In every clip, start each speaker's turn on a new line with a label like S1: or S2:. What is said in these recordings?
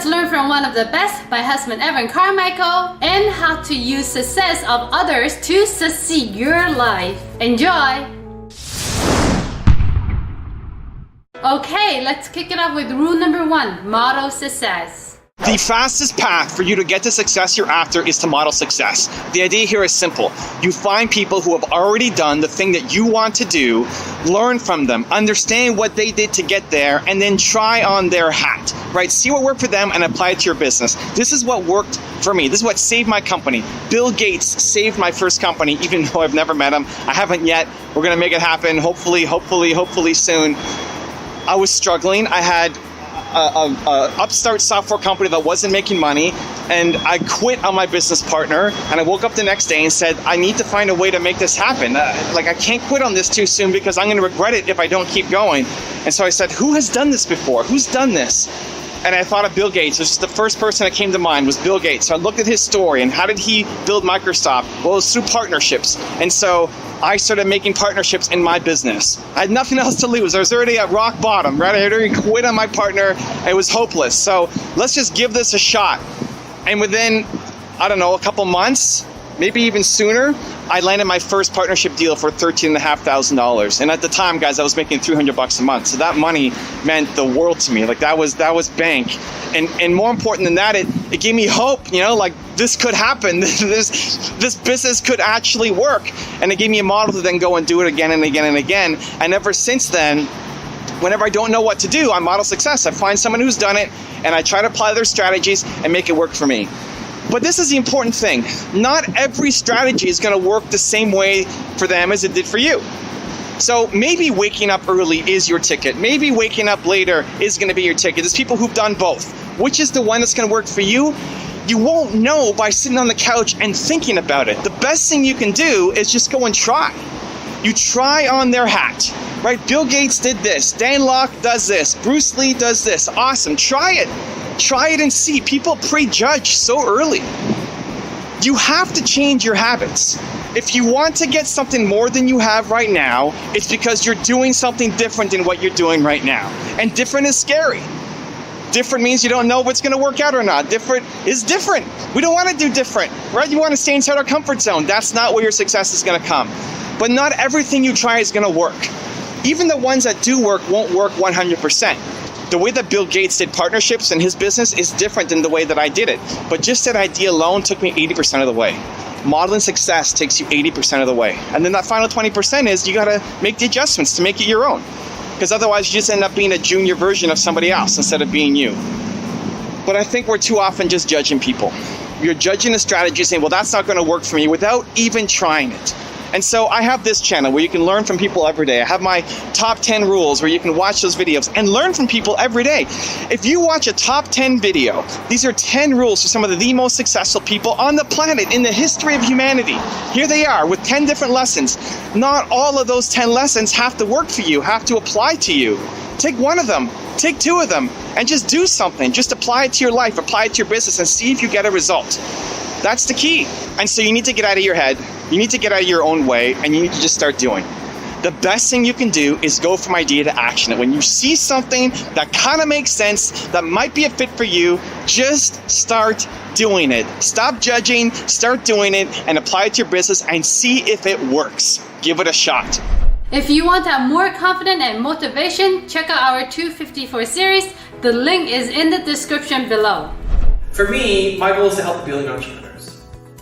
S1: Let's learn from one of the best, my husband Evan Carmichael, and how to use success of others to succeed your life. Enjoy! Okay, let's kick it off with rule number 1, model success.
S2: The fastest path for you to get the success you're after is to model success. The idea here is simple. You find people who have already done the thing that you want to do, learn from them, understand what they did to get there, and then try on their hat, right? See what worked for them and apply it to your business. This is what worked for me. This is what saved my company. Bill Gates saved my first company, even though I've never met him. I haven't yet. We're going to make it happen, hopefully soon. I was struggling. I had a upstart software company that wasn't making money, and I quit on my business partner, and I woke up the next day and said, I need to find a way to make this happen. I can't quit on this too soon because I'm going to regret it if I don't keep going. And so I said, who has done this before? Who's done this? And I thought of Bill Gates. This is the first person that came to mind was Bill Gates. So I looked at his story and how did he build Microsoft? Well, it was through partnerships. And so I started making partnerships in my business. I had nothing else to lose. I was already at rock bottom, right? I had already quit on my partner. It was hopeless. So let's just give this a shot. And within, I don't know, a couple months, maybe even sooner, I landed my first partnership deal for $13,500. And at the time, guys, I was making $300 a month. So that money meant the world to me. Like that was bank. And more important than that, it gave me hope, this could happen. This business could actually work. And it gave me a model to then go and do it again and again and again. And ever since then, whenever I don't know what to do, I model success. I find someone who's done it and I try to apply their strategies and make it work for me. But this is the important thing. Not every strategy is going to work the same way for them as it did for you. So maybe waking up early is your ticket. Maybe waking up later is going to be your ticket. There's people who've done both. Which is the one that's going to work for you? You won't know by sitting on the couch and thinking about it. The best thing you can do is just go and try. You try on their hat, right? Bill Gates did this. Dan Lok does this. Bruce Lee does this. Awesome. Try it. Try it and see. People prejudge so early. You have to change your habits. If you want to get something more than you have right now, it's because you're doing something different than what you're doing right now. And different is scary. Different means you don't know if it's going to work out or not. Different is different. We don't want to do different, right? You want to stay inside our comfort zone. That's not where your success is going to come. But not everything you try is going to work. Even the ones that do work won't work 100%. The way that Bill Gates did partnerships in his business is different than the way that I did it. But just that idea alone took me 80% of the way. Modeling success takes you 80% of the way. And then that final 20% is you got to make the adjustments to make it your own. Because otherwise you just end up being a junior version of somebody else instead of being you. But I think we're too often just judging people. You're judging a strategy saying, well, that's not going to work for me without even trying it. And so I have this channel where you can learn from people every day. I have my top 10 rules where you can watch those videos and learn from people every day. If you watch a top 10 video, these are 10 rules for some of the most successful people on the planet in the history of humanity. Here they are with 10 different lessons. Not all of those 10 lessons have to work for you, have to apply to you. Take one of them, take two of them, and just do something. Just apply it to your life, apply it to your business, and see if you get a result. That's the key. And so you need to get out of your head. You need to get out of your own way, and you need to just start doing. The best thing you can do is go from idea to action. When you see something that kind of makes sense, that might be a fit for you, just start doing it. Stop judging, start doing it, and apply it to your business and see if it works. Give it a shot.
S1: If you want to have more confidence and motivation, check out our 254 series. The link is in the description below.
S3: For me, my goal is to help building entrepreneurs.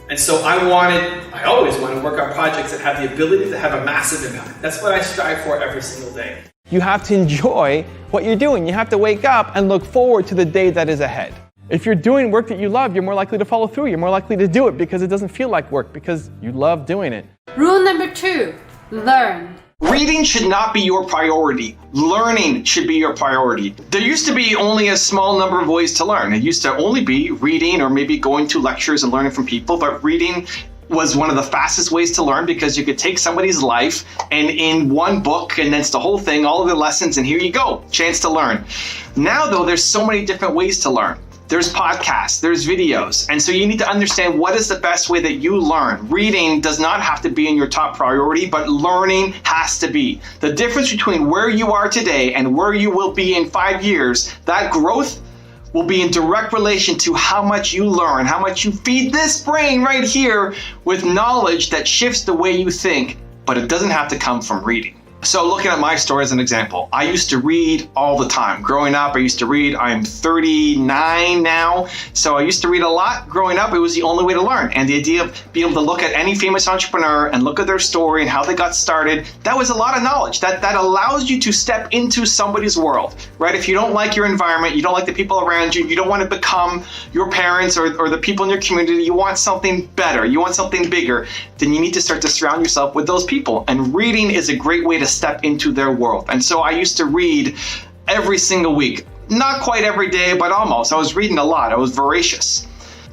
S3: And so I always want to work on projects that have the ability to have a massive impact. That's what I strive for every single day.
S4: You have to enjoy what you're doing. You have to wake up and look forward to the day that is ahead. If you're doing work that you love, you're more likely to follow through. You're more likely to do it because it doesn't feel like work, because you love doing it.
S1: Rule number 2, learn.
S2: Reading should not be your priority. Learning should be your priority. There used to be only a small number of ways to learn. It used to only be reading or maybe going to lectures and learning from people, but reading was one of the fastest ways to learn because you could take somebody's life and in one book condense the whole thing, all of the lessons, and here you go, chance to learn. Now though, there's so many different ways to learn. There's podcasts, there's videos. And so you need to understand what is the best way that you learn. Reading does not have to be in your top priority, but learning has to be. The difference between where you are today and where you will be in 5 years, that growth will be in direct relation to how much you learn, how much you feed this brain right here with knowledge that shifts the way you think, but it doesn't have to come from reading. So looking at my story as an example, I used to read all the time. Growing up, I used to read. I'm 39 now, so I used to read a lot. Growing up, it was the only way to learn. And the idea of being able to look at any famous entrepreneur and look at their story and how they got started, that was a lot of knowledge. That allows you to step into somebody's world, right? If you don't like your environment, you don't like the people around you, you don't want to become your parents or the people in your community, you want something better, you want something bigger, then you need to start to surround yourself with those people. And reading is a great way to step into their world. And so I used to read every single week. Not quite every day, but almost. I was reading a lot. I was voracious.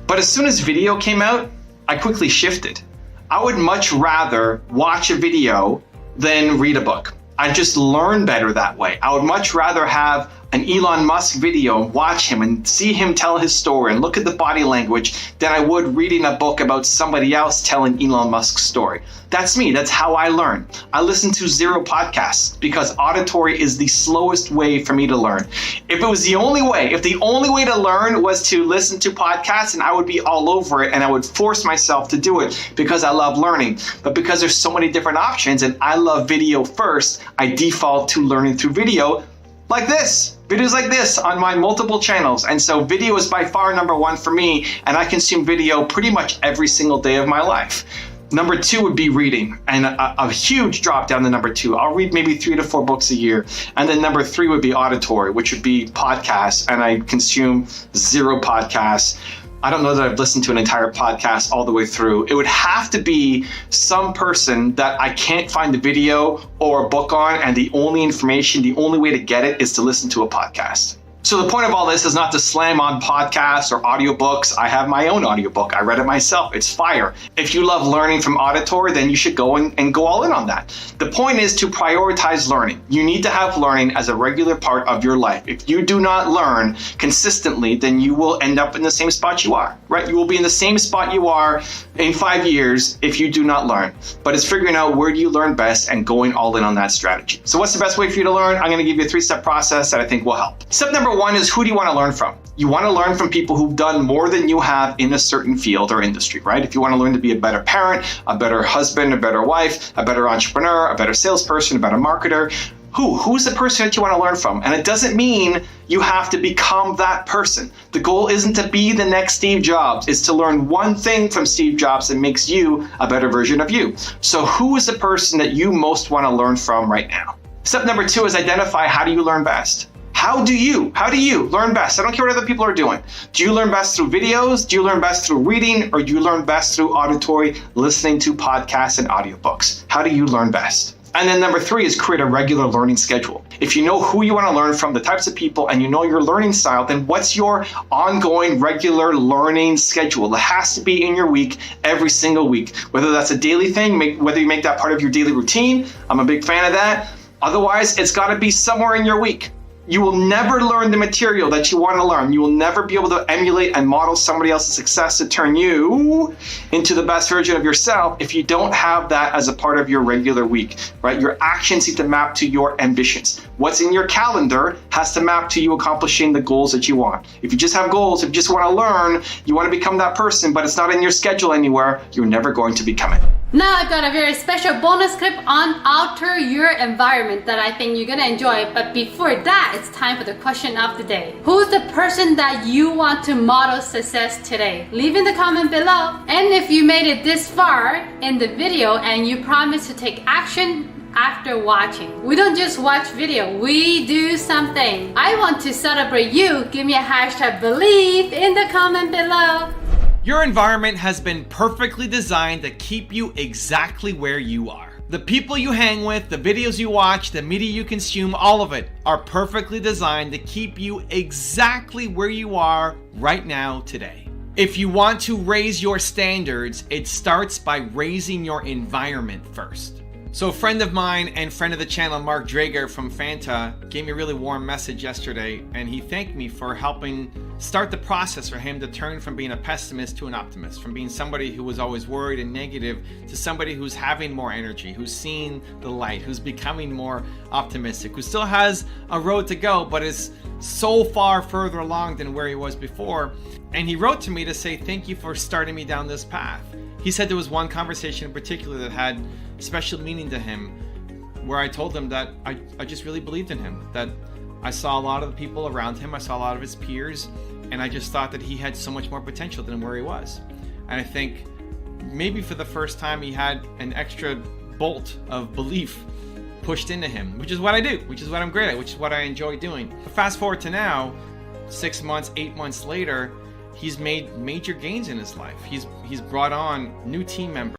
S2: But as soon as video came out, I quickly shifted. I would much rather watch a video than read a book. I just learn better that way. I would much rather have an Elon Musk video and watch him and see him tell his story and look at the body language than I would reading a book about somebody else telling Elon Musk's story. That's me. That's how I learn. I listen to 0 podcasts because auditory is the slowest way for me to learn. If it was the only way, if the only way to learn was to listen to podcasts, and I would be all over it and I would force myself to do it because I love learning. But because there's so many different options and I love video first, I default to learning through video like this. Videos like this on my multiple channels. And so video is by far number 1 for me, and I consume video pretty much every single day of my life. Number 2 would be reading, and a huge drop down to number 2. I'll read maybe 3 to 4 books a year. And then number 3 would be auditory, which would be podcasts, and I consume 0 podcasts. I don't know that I've listened to an entire podcast all the way through. It would have to be some person that I can't find the video or a book on, and the only information, the only way to get it is to listen to a podcast. So the point of all this is not to slam on podcasts or audiobooks. I have my own audiobook. I read it myself. It's fire. If you love learning from auditory, then you should go and go all in on that. The point is to prioritize learning. You need to have learning as a regular part of your life. If you do not learn consistently, then you will end up in the same spot you are, right? You will be in the same spot you are in 5 years if you do not learn. But it's figuring out where do you learn best and going all in on that strategy. So what's the best way for you to learn? I'm going to give you a 3-step process that I think will help. Step number 1 is, who do you want to learn from? You want to learn from people who've done more than you have in a certain field or industry, right? If you want to learn to be a better parent, a better husband, a better wife, a better entrepreneur, a better salesperson, a better marketer, who's the person that you want to learn from? And it doesn't mean you have to become that person. The goal isn't to be the next Steve Jobs. It's to learn one thing from Steve Jobs that makes you a better version of you. So who is the person that you most want to learn from right now? Step number 2 is identify, how do you learn best? How do you learn best? I don't care what other people are doing. Do you learn best through videos? Do you learn best through reading? Or do you learn best through auditory, listening to podcasts and audiobooks? How do you learn best? And then number 3 is create a regular learning schedule. If you know who you want to learn from, the types of people, and you know your learning style, then what's your ongoing regular learning schedule? It has to be in your week, every single week. Whether that's a daily thing, whether you make that part of your daily routine, I'm a big fan of that. Otherwise, it's got to be somewhere in your week. You will never learn the material that you want to learn. You will never be able to emulate and model somebody else's success to turn you into the best version of yourself if you don't have that as a part of your regular week, right? Your actions need to map to your ambitions. What's in your calendar has to map to you accomplishing the goals that you want. If you just have goals, if you just want to learn, you want to become that person, but it's not in your schedule anywhere, you're never going to become it.
S1: Now I've got a very special bonus clip on alter your environment that I think you're gonna enjoy. But before that, it's time for the question of the day. Who's the person that you want to model success today? Leave in the comment below. And if you made it this far in the video and you promise to take action after watching. We don't just watch video, we do something. I want to celebrate you. Give me a hashtag believe in the comment below.
S5: Your environment has been perfectly designed to keep you exactly where you are. The people you hang with, the videos you watch, the media you consume, all of it are perfectly designed to keep you exactly where you are right now today. If you want to raise your standards, it starts by raising your environment first. So a friend of mine and friend of the channel, Mark Drager from Fanta, gave me a really warm message yesterday, and he thanked me for helping start the process for him to turn from being a pessimist to an optimist, from being somebody who was always worried and negative to somebody who's having more energy, who's seeing the light, who's becoming more optimistic, who still has a road to go, but is so far further along than where he was before. And he wrote to me to say thank you for starting me down this path. He said there was one conversation in particular that had special meaning to him, where I told him that I just really believed in him, that I saw a lot of the people around him, I saw a lot of his peers, and I just thought that he had so much more potential than where he was. And I think maybe for the first time he had an extra bolt of belief pushed into him, which is what I do, which is what I'm great at, which is what I enjoy doing. Fast forward to now, 6 months, 8 months later, he's made major gains in his life. He's brought on new team members.